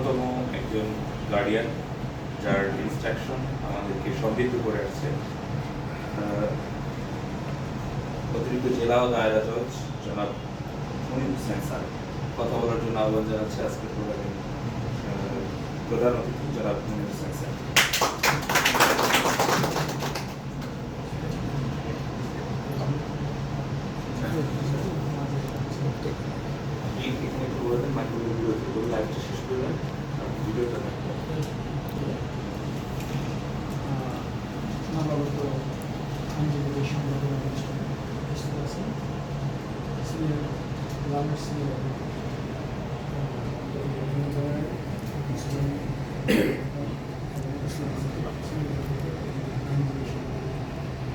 অন্যতম একজন গার্ডিয়ান, যার ইনস্ট্রাকশন আমাদেরকে সমৃদ্ধ করে আসছে। অতিরিক্ত জেলা ও দায়রা জজ জনাব মনির হোসেন স্যার কথা বলার জন্য আহ্বান জানাচ্ছে আজকের প্রোগ্রামের প্রধান অতিথি জনাব মনির হোসেন স্যার। লাইভটা শেষ করবেন, ভিডিওটা নবাগত আইনজীবী সংগঠনের প্রস্তুত আছেন সিনিয়র লামের সিনিয়র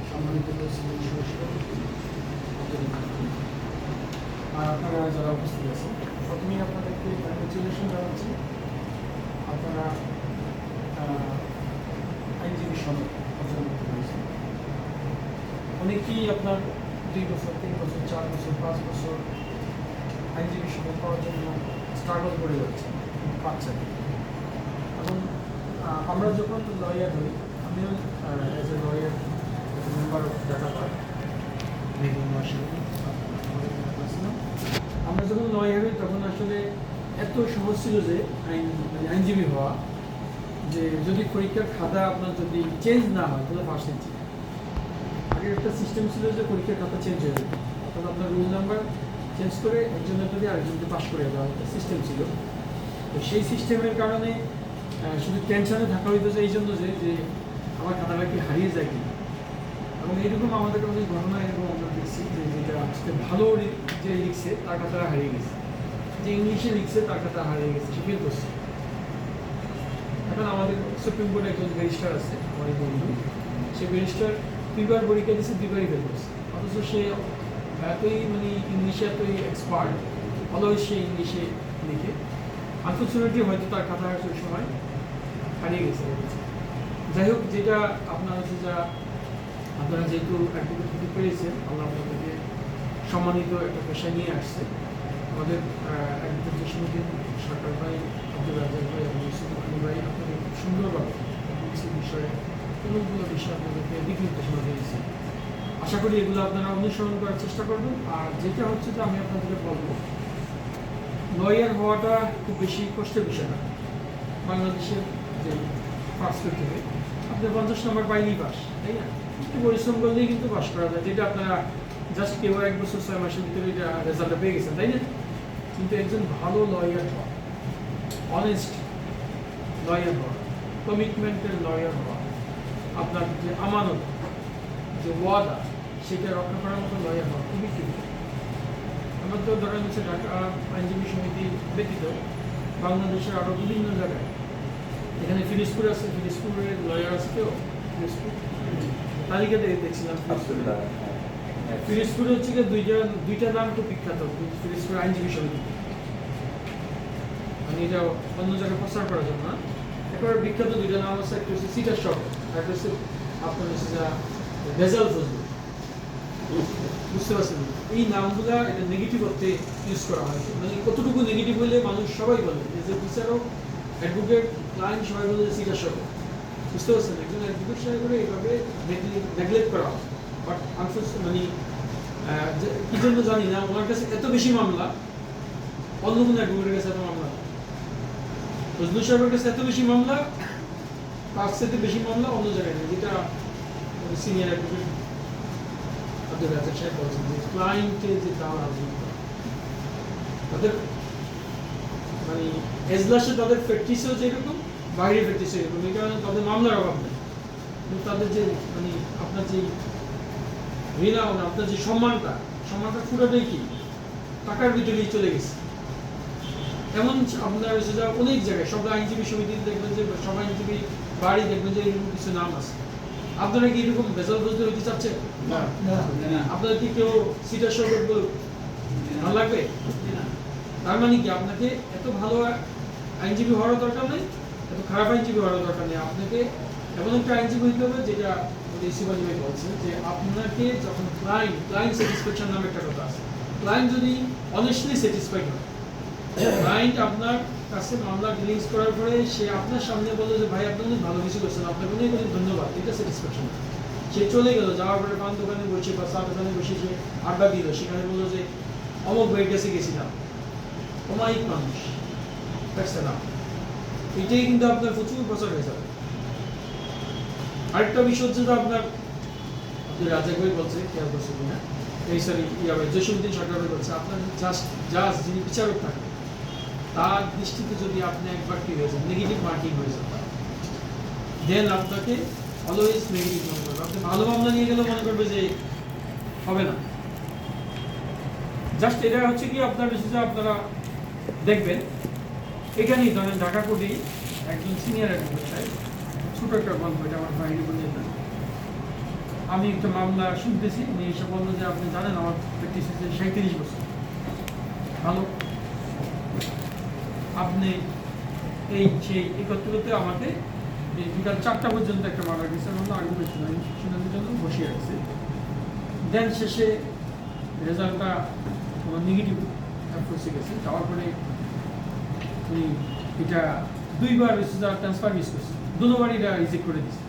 সম্মানিত আর আপনারা যারা উপস্থিত আছেন, প্রথমেই আপনাদেরকে কংগ্রেচুলেশন জানাচ্ছি। আপনারা আইনজীবী সনদ অর্জন করতে পেরেছেন। অনেকেই আপনার 2 বছর, 3 বছর, 4 বছর, 5 বছর আইনজীবী সনদ পাওয়ার জন্য স্ট্রাগল করে যাচ্ছেন, পাচ্ছেন। এবং আমরা যখন লয়ার হই, আমিও as a lawyer member of data park আমরা যখন লয়ার হই তখন আসলে এত সহজ ছিল যে আইনজীবী হওয়া, যে যদি পরীক্ষার খাতা আপনার যদি চেঞ্জ না হয় তাহলে পাস হচ্ছে। আগের একটা সিস্টেম ছিল যে পরীক্ষার খাতা চেঞ্জ হয়ে যেত, অর্থাৎ আপনার রোল নাম্বার চেঞ্জ করে একজনের যদি আরেকজনকে পাস করে দেওয়া একটা সিস্টেম ছিল। তো সেই সিস্টেমের কারণে শুধু টেনশনে থাকা হইতো যে এই জন্য যে আমার খাতাটা কি হারিয়ে যায় কিনা। এবং এইরকম আমাদের অনেক ঘটনা এরকম আমরা দেখছি যে যেটা আজকে ভালো যে লিখছে তার খাতা হারিয়ে গেছে, যে ইংলিশে লিখছে তার খাতা হারিয়ে গেছে, সে ফিল করছে। এখন আমাদের সুপ্রিম কোর্টে একজন ব্যারিস্টার আছে, আমার বন্ধু, সে ব্যারিস্টার 2বার পরীক্ষা দিচ্ছে, 2বারই ফেল করছে। অথচ সে এতই ইংলিশে এতই এক্সপার্ট, অলওয়েজ সে ইংলিশে লিখে। আনফর্চুনেটলি হয়তো তার খাতা ওই সময় হারিয়ে গেছে। যাই হোক, যেটা আপনার হচ্ছে যা আপনারা যেহেতু অ্যাডভোকেট হতে পেরেছেন, আমরা আপনাদেরকে সম্মানিত একটা পেশা নিয়ে আসছে। আমাদের অ্যাডভোকেট সমিতির সরকার ভাই, আব্দুল রাজাক ভাই এবং ইউসুফ আলী ভাই আপনাদের খুব সুন্দরভাবে কিছু বিষয়ে অনেকগুলো বিষয় আপনাদেরকে দিক নির্দেশনা দিয়েছে। আশা করি এগুলো আপনারা অনুসরণ করার চেষ্টা করবেন। আর যেটা হচ্ছে যে আমি আপনাদেরকে বলবো, লয়ার হওয়াটা খুব বেশি কষ্টের বিষয় না। বাংলাদেশের যে পার্সপেক্টিভে আপনি 50 নম্বর পাইলেই পাস, তাই না? একটু পরিশ্রম করলেই কিন্তু পাস করা যায়, যেটা আপনারা জাস্ট কেউ 1 বছর 6 মাসের ভিতরে এটা রেজাল্টটা পেয়ে গেছেন, তাই না? কিন্তু একজন ভালো লয়ার হওয়া, অনেস্ট লয়ার হওয়া, কমিটমেন্টের লয়ার হওয়া, আপনার যে আমানত, যে ওয়াদা, সেটা রক্ষা করার মতো লয়ার হওয়া খুবই কঠিন। আমার তো ধরেন হচ্ছে ঢাকা আইনজীবী সমিতি ব্যতীত বাংলাদেশের আরও বিভিন্ন জায়গায়, এখানে ফিরোজপুর আছে, ফিরোজপুরের লয়ার আছে কেউ, ফিরোজপুর তালিকাতে দেখছিলাম। ফিরোজপুরে হচ্ছে দুইটা নাম খুব বিখ্যাত, ফিরোজপুর আইনজীবী সমিতি। এটা অন্য জায়গায় প্রচার করার জন্য না, একেবারে বিখ্যাত দুইটা নাম আছে। একটা হচ্ছে সিটার শপ, একটা হচ্ছে আপনার হচ্ছে যা ভেজাল ফজলু। বুঝতে পারছেন? এই নামগুলা এটা নেগেটিভ অর্থে ইউজ করা হয়। কতটুকু নেগেটিভ হলে মানুষ সবাই বলে যে বিচারক, অ্যাডভোকেট, ক্লায়েন্ট সবাই বলে সিটার শপ। বুঝতে পারছেন? একজন অ্যাডভোকেট সাহেব করে এইভাবে নেগলেক্ট করা হয়। বাট কি জন্য জানি না, ওনার কাছে এত বেশি মামলা, অন্য কোনো অ্যাডভোকেটের কাছে এত মামলা, ফজলু সাহেবের কাছে এত বেশি মামলা, তার সাথে বেশি মামলা অন্য জায়গায় নেই। যেটা সিনিয়র অ্যাডভোকেট আব্দুল রাজাক সাহেব বলছেন যে ক্লায়েন্টকে যে দাম আর্জন করা, তাদের এজলাসে তাদের প্র্যাকটিসও যেরকম, বাইরে প্র্যাকটিসও এরকম। এই কারণে তাদের মামলার অভাব নেই, কিন্তু তাদের যে আপনার যে রিনাউন, আপনার যে সম্মানটা পুরোটাই কি টাকার ভিতরেই চলে গেছে। এমন আপনার হচ্ছে যা অনেক জায়গায়, সব আইনজীবী সমিতি দেখবেন যে, সব আইনজীবী বাড়ি দেখবেন যে এরকম কিছু নাম আছে। আপনারা কি এরকম ভেজাল বুঝতে হইতে চাচ্ছেন? আপনাদের কি কেউ সিটার সরকার ভালো লাগবে? তার মানে কি আপনাকে এত ভালো আইনজীবী হওয়ার দরকার নেই, এত খারাপ আইনজীবী হওয়ার দরকার নেই। আপনাকে এমন একটা আইনজীবী হইতে হবে যেটা শিবাজি ভাই বলছেন যে আপনাকে যখন ক্লায়েন্ট স্যাটিসফ্যাকশন নামে একটা কথা আছে, ক্লায়েন্ট যদি অনেস্টলি স্যাটিসফাইড হয়, ক্লায়েন্ট আপনার কাছে মামলা ডিলিংস করার পরে সে আপনার সামনে বললো যে ভাই আপনি অনেক ভালো কিছু করছেন, আপনাকে অনেক অনেক ধন্যবাদ, এটা স্যাটিসফ্যাকশন। সে চলে গেল, যাওয়ার পরে পান দোকানে বসে বা চা দোকানে বসে সে আড্ডা দিল, সেখানে বললো যে অমুক ভাইয়ের কাছে গেছিলাম, অমায়িক মানুষ, দেখছে না, এটাই কিন্তু আপনার প্রচুর প্রচার হয়ে যাবে। আরেকটা বিষয় হচ্ছে যে আপনার রাজা ভাই বলছে, খেয়াল করছে কিনা, এই সরি জসীমউদ্দিন সরকার ভাই বলছে, আপনার জাজ যিনি বিচারক থাকেন তার দৃষ্টিতে যদি আপনি একবার কি হয়ে যান, নেগেটিভ মার্কিং হয়ে যান, দেন আপনাকে অলওয়েজ নেগেটিভ মনে করবে। আপনি ভালো মামলা নিয়ে গেলে মনে করবে যে হবে না। জাস্ট এটা হচ্ছে কি আপনার বিষয়টা আপনারা দেখবেন, এখানেই ধরেন ঢাকা কোর্টে একজন সিনিয়র অ্যাডভোকেট সাহেব, ছোট একটা গল্প, এটা আমার ভাইয়ের বলে যেতেন। আমি একটা মামলা শুনতেছি, উনি এসে বললো যে আপনি জানেন আমার প্র্যাকটিস হচ্ছে 37 বছর, ভালো, আপনি এই সেই এই করতে করতে আমাকে বিকাল 4টা পর্যন্ত একটা মামলা দিয়েছে, আমরা আর্গুমেন্ট শুনানির জন্য বসিয়ে রাখছে। দেন শেষে রেজাল্টটা আমার নেগেটিভ অ্যাপ্রোচে গেছে, যাওয়ার পরে উনি এটা 2বার ট্রান্সফার মিস করছে, দুবার এটা রিজেক্ট করে দিচ্ছে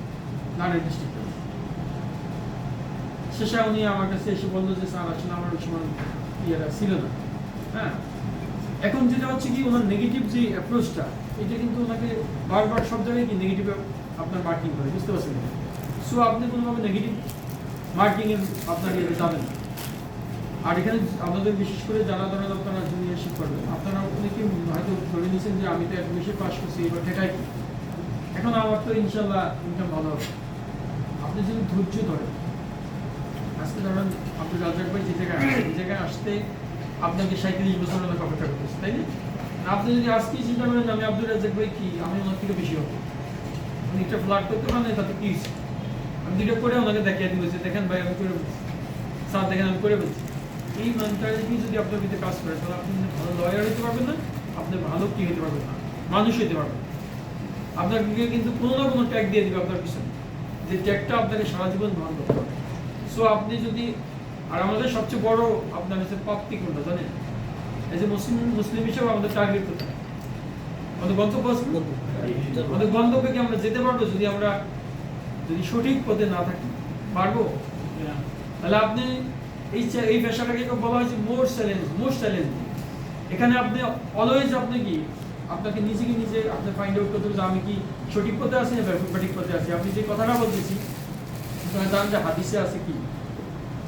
নারায়ণ ডিস্ট্রিক্টে। শেষে উনি আমার কাছে এসে বললো যে স্যার আসলে আমার ওই সময় ইয়েরা ছিল না। হ্যাঁ, এখন যেটা হচ্ছে কি ওনার নেগেটিভ যে অ্যাপ্রোচটা, এটা কিন্তু ওনাকে বারবার সব জায়গায় কি নেগেটিভ আপনার মার্কিং করে, বুঝতে পারছেন? সো আপনি কোনোভাবে নেগেটিভ মার্কিংয়ে আপনার ইয়েতে যাবেন না। আর এখানে আমাদের বিশেষ করে যারা ধরেন আপনারা জুনিয়রশিপ করবেন, আপনারা অনেকে হয়তো ধরে নিয়েছেন যে আমি তো এক বেশি পাস করছি, এবার ঠেকাই কি, এখন আমার তো ইনশাল্লাহ ইনকাম ভালো হবে। আপনি যদি ধৈর্য ধরেন, আজকে ধরেন আপনি রাজাক ভাই যে জায়গায় আসছেন, এই জায়গায় আসতে আপনাকে 37 বছর অনেক অপেক্ষা করতেছে, তাই না? আপনি যদি আজকেই চিন্তা করেন আমি আব্দুল রাজাক ভাই কি, আমি ওনার থেকে বেশি হবো, উনি একটা ফ্ল্যাট করতে পারেন, তাতে কি হয়েছে, আমি দুটো করে ওনাকে দেখিয়ে দিব যে দেখেন ভাই আমি করে বলছি, স্যার দেখেন আমি করে বলছি। এই মেন্টালিটি যদি আপনার ভিতরে কাজ করে, তাহলে আপনি ভালো লয়ার হতে পারবেন না, আপনি ভালো কি হতে পারবেন না, মানুষ হতে পারবেন। আপনাকে কিন্তু কোনো না কোনো ট্যাগ দিয়ে দিবে আপনার পিছনে, যে ট্যাগটা আপনাকে সারা জীবন বহন করতে হবে। সো আপনি যদি, আর আমাদের সবচেয়ে বড় আপনার হচ্ছে প্রাপ্তি কোনটা জানেন? এই যে মুসলিম হিসেবে আমাদের টার্গেট কোথায়, আমাদের গন্তব্য আছে, আমাদের গন্তব্যে কি আমরা যেতে পারবো যদি সঠিক পথে না থাকি, পারবো? তাহলে আপনি এই পেশাটাকে বলা হয়েছে মোস্ট চ্যালেঞ্জ। এখানে আপনি অলওয়েজ আপনি কি আপনাকে নিজে আপনি ফাইন্ড আউট করতে হবে যে আমি কি সঠিক পথে আছি না সঠিক পথে আছি। আপনি যে কথাটা বলতেছি জানেন যে হাদিসে আছে কি,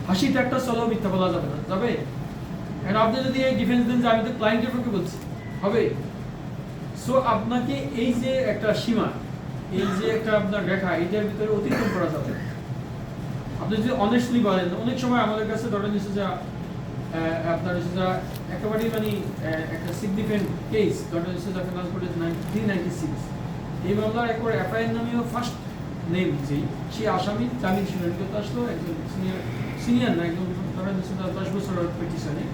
হাসিটা একটা চলো মিথ্যা বলা যাবে না, যাবে? কারণ আপনি যদি এই ডিফেন্স দেন যে আমি তো ক্লায়েন্টের পক্ষে বলছি, হবে? সো আপনাকে এই যে একটা সীমা, এই যে একটা আপনার রেখা, এটার ভিতরে অতিক্রম করা যাবে। আপনি যদি অনেস্টলি বলেন, অনেক সময় আমাদের কাছে ধরেন হচ্ছে যে আপনার হচ্ছে যে একেবারেই মানে একটা সিগনিফিকেন্ট কেস ধরেন হচ্ছে যে ফিনান্স কোর্টের 396, এই মামলার একবার এফআইআর নামেও ফার্স্ট নেম যেই সেই আসামি জামিন শুনানি করতে আসলো, একজন সিনিয়র না, একজন ধরেন হচ্ছে 10 বছর পিটিশনে,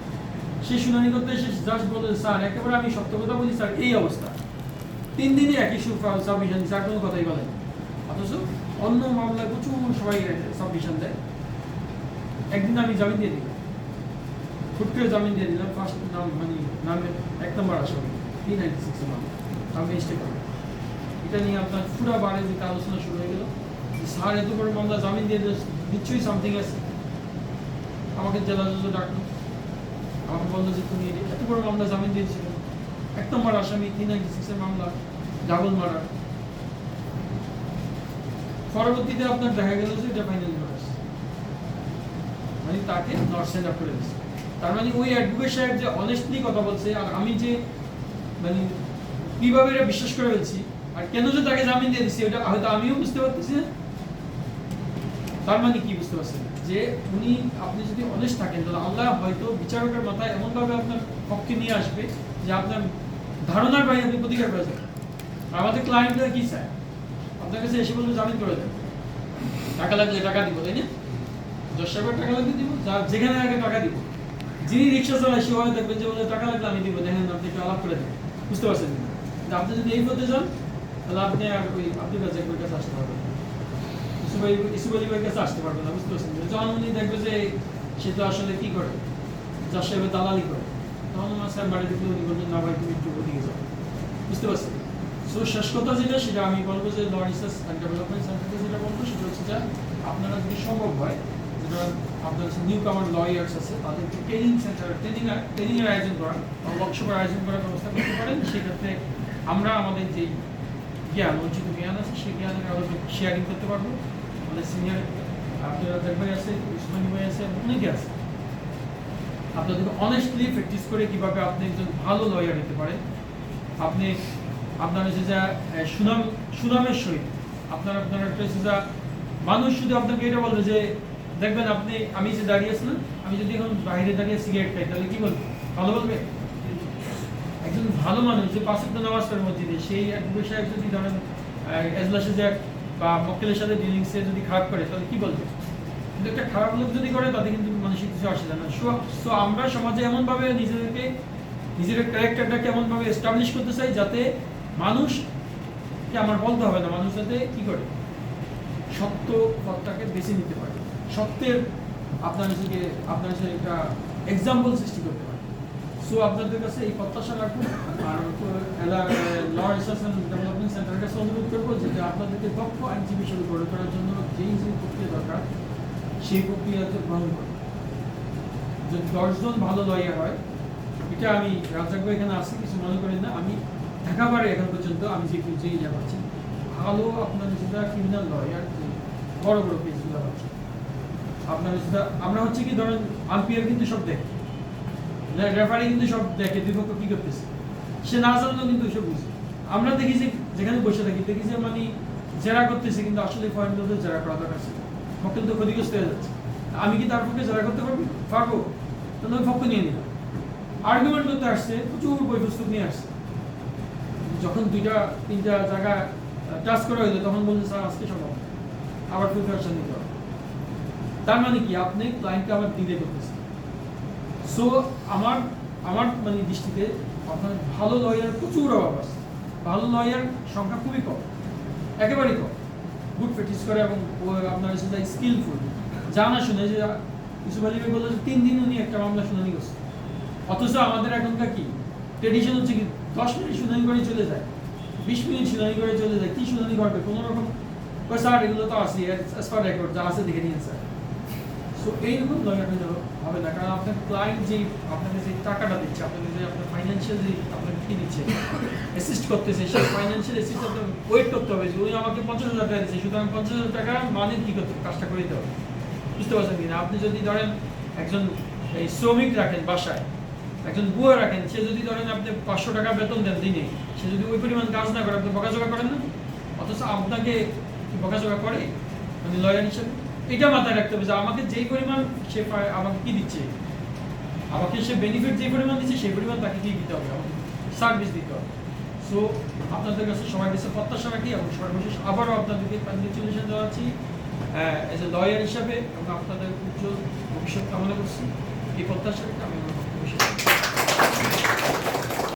সেই শুনানি করতে এসে জাস্ট বলে স্যার একেবারে আমি সত্য কথা বলি স্যার, এই অবস্থা 3 দিনে একই সাবমিশন দিচ্ছে, আর কোনো কথাই বলেন। অথচ অন্য মামলায় প্রচুর সবাই সাবমিশন দেয়। একদিন আমি জামিন দিয়ে দিলাম, হুট করে জামিন দিয়ে দিলাম, ফার্স্ট নামের 1 নম্বর আসামি 396 মামলা, আমি স্টেপ করলাম। এটা নিয়ে আপনার পুরো বারে যে আলোচনা শুরু হয়ে গেল, স্যার এত বড় মামলা জামিন দিয়ে নিশ্চয়ই সামথিং আছে। আমাকে জেলা জজ ডাকলো, আমাকে বললো যে তুমি এত বড় মামলা জামিন দিয়েছিল, 1 নম্বর আসামি 396 মামলা, ডাবল মার্ডার। পরবর্তীতে আপনার দেখা গেল যে এটা ফাইনাল নোটিস, মানে তাকে নট সেন্ড আপ করে দিচ্ছে। তার মানে ওই অ্যাডভোকেট সাহেব যে অনেস্টলি কথা বলছে, আর আমি যে মানে কিভাবে এটা বিশ্বাস করে ফেলছি, আর কেন যে তাকে জামিন দিয়ে দিচ্ছি, এটা হয়তো আমিও বুঝতে পারতেছি না। তার মানে কি বুঝতে পারছেন যে উনি, আপনি যদি অনেস্ট থাকেন তাহলে আল্লাহ হয়তো বিচারকের মাথায় এমনভাবে আপনার পক্ষে নিয়ে আসবে যে আপনার ধারণার বাইরে আপনি প্রতিকার করে যাবেন। আর আমাদের ক্লায়েন্টরা কি চায়, আপনার কাছে এসে বলবে জামিন করে দেন, টাকা লাগলে টাকা দিব, তাই না? 10 টাকা টাকা লাগলে দিব, যেখানে আগে টাকা দিব। যিনি রিক্সা চালায় সে হয় দেখবেন যে বলে টাকা লাগলে আমি দিব, দেখেন আপনি একটু আলাপ করে দেন, বুঝতে পারছেন? আপনি যদি এই পথে যান তাহলে আপনি আর ওই আব্দুল রাজ্জাক ভাইয়ের কাছে আসতে পারবেন না, ইসুফ আলী ভাইয়ের কাছে আসতে পারবেন না, বুঝতে পারছেন? যখন উনি দেখবে যে সে তো আসলে কি করে, যার সাহেবের দালালি করে, তখন আমার স্যার বাড়ি দেখলে উনি বলবেন না ভাই তুমি একটু ওদিকে যাও, বুঝতে পারছেন? সো শেষ কথা যেটা সেটা আমি বলবো যে ল রিসার্চ অ্যান্ড ডেভেলপমেন্ট সেন্টারকে যেটা বলবো সেটা হচ্ছে যে আপনারা যদি সম্ভব হয়, যেটা আপনার নিউ কামার লয়ার্স আছে তাদেরকে ট্রেনিং সেন্টার ট্রেনিংয়ের আয়োজন করা বা ওয়ার্কশপের আয়োজন করার ব্যবস্থা করতে পারেন। সেক্ষেত্রে আমরা আমাদের যে জ্ঞান, অর্জিত জ্ঞান আছে সেই জ্ঞানের আরও শেয়ারিং করতে পারবো। আমাদের সিনিয়র আপনারা ভাই আছে, উসমানী ভাই আছে, অনেকে আছে। আপনাদেরকে অনেস্টলি প্র্যাকটিস করে কীভাবে আপনি একজন ভালো লয়ার হতে পারেন। আপনি আপনার হচ্ছে যা সুনামের সহিত আপনার একটা হচ্ছে যা মানুষ শুধু আপনাকে এটা বলবে যে দেখবেন আপনি, আমি যে দাঁড়িয়ে আছি না, আমি যদি এখন বাইরে দাঁড়িয়ে সিগারেট খাই তাহলে কি বলবে? ভালো বলবে? একজন ভালো মানুষ যে পাঁচ ওয়াক্ত নামাজ পড়ে মসজিদে, সেই অ্যাডভোকেট সাহেব যদি ধরেন এজলাসে যায় বা মক্কেলের সাথে ডিলিংসে যদি খারাপ করে তাহলে কি বলবে? কিন্তু একটা খারাপ লোক যদি করে তাদের কিন্তু মানসিক কিছু আসে না। সো আমরা সমাজে এমনভাবে নিজের ক্যারেক্টারটাকে এমনভাবে এস্টাবলিশ করতে চাই যাতে মানুষকে আমার বলতে হবে না, মানুষ যাতে কি করে সত্য পথটাকে বেছে নিতে পারে, সত্যের আপনার সাথে একটা এক্সাম্পল সৃষ্টি করতে পারে। সো আপনাদের কাছে এই প্রত্যাশা রাখবো। আর ল রিসার্চ অ্যান্ড ডেভেলপমেন্ট সেন্টারের কাছে অনুরোধ করবো যে আপনাদেরকে দক্ষ আইনজীবী হিসেবে গড়ে তোলার জন্য যেই প্রক্রিয়া দরকার সেই প্রক্রিয়াতে গ্রহণ করবো। যদি 10 জন ভালো লয়ার হয়, এটা আমি রাজাক ভাই এখানে আসছি কিছু মনে করেন না, আমি ঢাকা বারে এখন পর্যন্ত আমি যে ইয়ে পাচ্ছি ভালো আপনার যেটা ক্রিমিনাল লয়ার বড় বড় কেসগুলো পাচ্ছি আপনার যেটা আমরা হচ্ছে কি ধরেন আম্পিয়ার কিন্তু সব দেখে, রেফারি কিন্তু সব দেখে দুই পক্ষ কি করতেছে, সে না জানলেও কিন্তু সব বুঝে। আমরা দেখি যে যেখানে বসে থাকি দেখি যে মানে জেরা করতেছে কিন্তু আসলে পয়েন্ট জেরা করা দরকার ছিল, মক্কেল তো ক্ষতিগ্রস্ত হয়ে যাচ্ছে। আমি কি তার পক্ষে জেরা করতে পারবো? তাহলে ওই পক্ষ নিয়ে নিলাম, আর্গুমেন্ট করতে আসছে, প্রচুর বই পুস্তক নিয়ে আসছে। যখন 2-3টা জায়গা টাচ করা হইলো তখন বলছে স্যার আজকে সম্ভব, আবার প্রিপারেশন নিতে হবে। তার মানে কি আপনি ক্লায়েন্টকে আবার ডিলে করতেছেন। সো আমার মানে দৃষ্টিতে আপনার ভালো লয়ার প্রচুর অভাব আছে, ভালো লয়ার সংখ্যা খুবই কম, একেবারেই কম। গুড প্র্যাকটিস করে এবং আপনার হচ্ছে স্কিলফুল, জানা শুনে যে ইউসুফ আলী ভাই বললো যে 3 দিন উনি একটা মামলা শুনানি করছে। অথচ আমাদের এখনকার কি ট্রেডিশন হচ্ছে কি 10 মিনিট শুনানি করে চলে যায়, 20 মিনিট শুনানি করে চলে যায়। কি শুনানি করবে? কোনো রকম স্যার এগুলো তো আছে অ্যাজ পার রেকর্ড যা আছে দেখে নিয়েন স্যার। সো এইরকম লয়ার হবে না, কারণ আপনার ক্লায়েন্ট যে আপনাকে যে টাকাটা দিচ্ছে, আপনাকে যে আপনার ফাইন্যান্সিয়াল যে আপনাকে কি দিচ্ছে, অ্যাসিস্ট করতেছে, সেই ফাইন্যান্সিয়াল অ্যাসিস্ট আপনার ওয়েট করতে হবে যে উনি আমাকে 50,000 টাকা দিচ্ছে, সুতরাং 50,000 টাকা মানে কি করতে কাজটা করে দিতে হবে। বুঝতে পারছেন কিনা? আপনি যদি ধরেন একজন এই শ্রমিক রাখেন বাসায়, একজন বুয়া রাখেন, সে যদি ধরেন আপনি 500 টাকা বেতন দেন দিনে, সে যদি ওই পরিমাণ কাজ না করে আপনি বকাঝকা করেন না, অথচ আপনাকে বকাঝকা করে মানে লয়ার হিসেবে। এটা মাথায় রাখতে হবে যে আমাকে যেই পরিমাণ সে আমাকে কি দিচ্ছে, আমাকে সে বেনিফিট যে পরিমাণ দিচ্ছে সেই পরিমাণ তাকে কি দিতে হবে, আমাকে সার্ভিস দিতে হবে। সো আপনাদের কাছে সবার কাছে প্রত্যাশা রাখি এবং সর্বশেষ আবারও আপনাদেরকে কংগ্রেচুলেশন জানাচ্ছি এজ এ লয়ার হিসাবে এবং আপনাদের উজ্জ্বল ভবিষ্যৎ কামনা করছি। এই প্রত্যাশা আমি আমার বক্তব্য শেষ করছি।